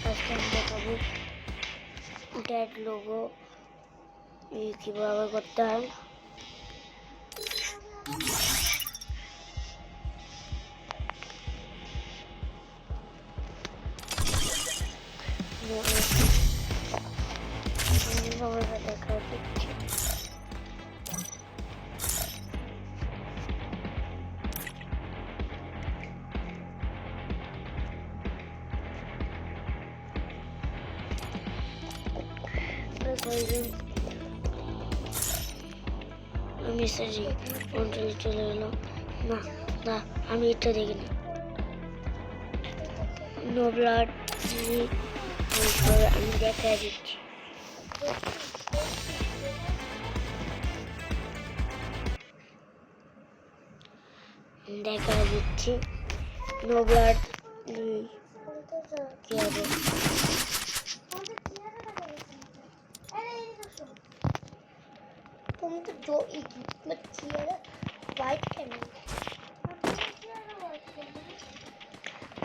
আজকে আমি দেখাবো ড্যাড লোগো কিভাবে করতে হয়। দেখা দিচ্ছি। আমি সেটি কন্ট্রোলে চলে এলাম না না আমি এটা দেখিনি নো ব্লাড আমি দেখা দিচ্ছি। দেখা দিচ্ছি নো ব্লাড কি হবে। तुम तो जो एक में चेयर वाइट कैमरा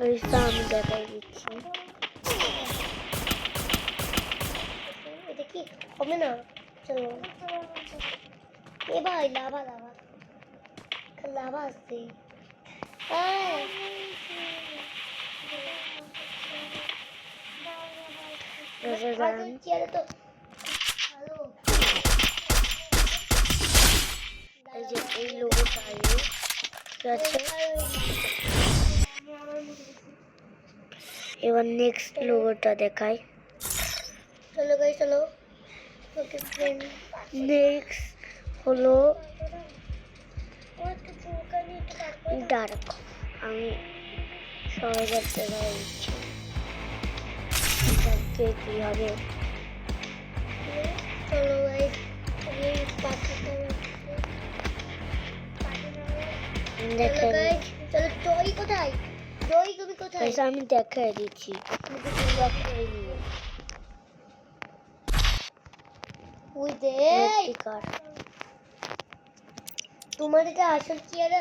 ऐसा हम দেখা দিচ্ছি। देखिए हमें ना चलो ये भाई लावा लावा लावा से चेयर तो हेलो এই লোগোটা আছে। এবার নেক্সট লোগোটা দেখাই। चलो गाइस चलो ओके फ्रेंड নেক্সট হলো ডার্ক। আমি সবাই করতে দিচ্ছি ডার্কে কি হবে। चलो गाइस ये पास দেখা चलो जॉय কোথায় জয় তুমি কোথায় আমি দেখাই দিচ্ছি। ওই দেখ তোমার এটা আসল চেয়ারে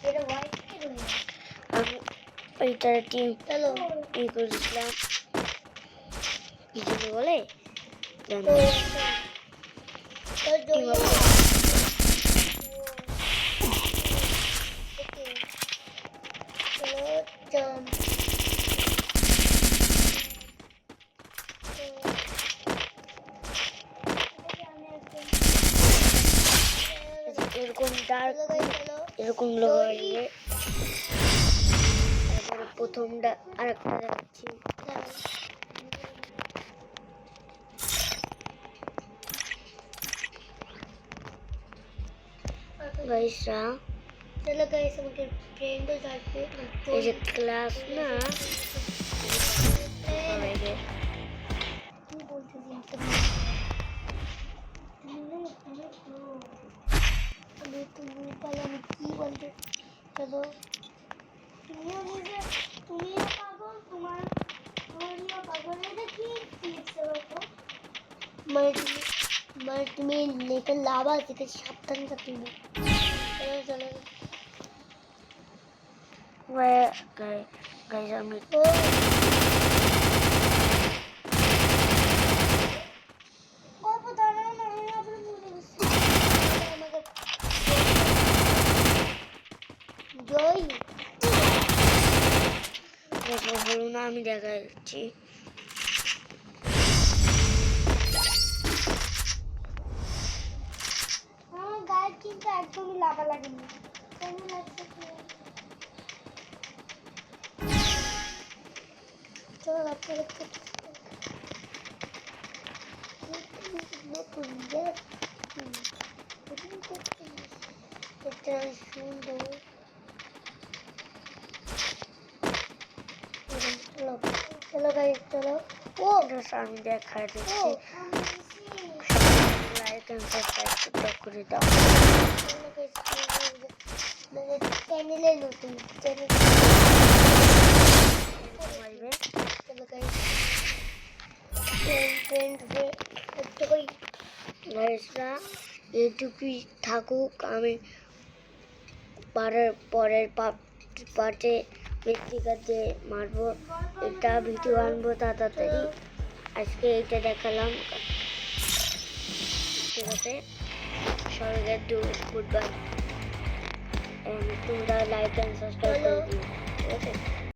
এটা হোয়াইট কে রয়েছে আমি ওইটার টিম চলো এই করেছিলাম কি জন্য বলে জানো তো জয় চলো জাম এরকম ডার্ক এরকম লোগো আসবে। তারপরে প্রথমটা আরেকটা দেখাচ্ছি। গাইসরা चलो गाइस আমাকে ফ্রেন্ড আসবে এই যে ক্লাস না সবাইকে কি বলছিস আমি তুমি বলো আমি কি বলতে চলো তুমিও পাগল তোমার পাগল এটা কি লিখতে পারো মানে তুমি লেখা লাভা থেকে সাবধান থাকতে হবে চলো গাইস আমি বলুন না আমি দেখা যাচ্ছি। আমার গায়ে কিন্তু একদমই লাভা লাগেনি কেমন লাগছে চলো আপনাদের নতুন এটা সুন্দর চলো গাইস চলো ও আমি দেখা দিচ্ছি। লাইক এন্ড সাবস্ক্রাইব করে দাও। চ্যানেলে নতুন চ্যানেল চলো গাইস গাইসরা এইটুকুই থাকুক। আমি পরের পার্টে মৃত্তিকার যে মারবো, এটা ভিডিও আনবো তাড়াতাড়ি। আজকে এইটা দেখালাম, ঠিক আছে? সবাইকে গুড বাই, তোমরা লাইক অ্যান্ড সাবস্ক্রাইব করে দিও, ঠিক আছে?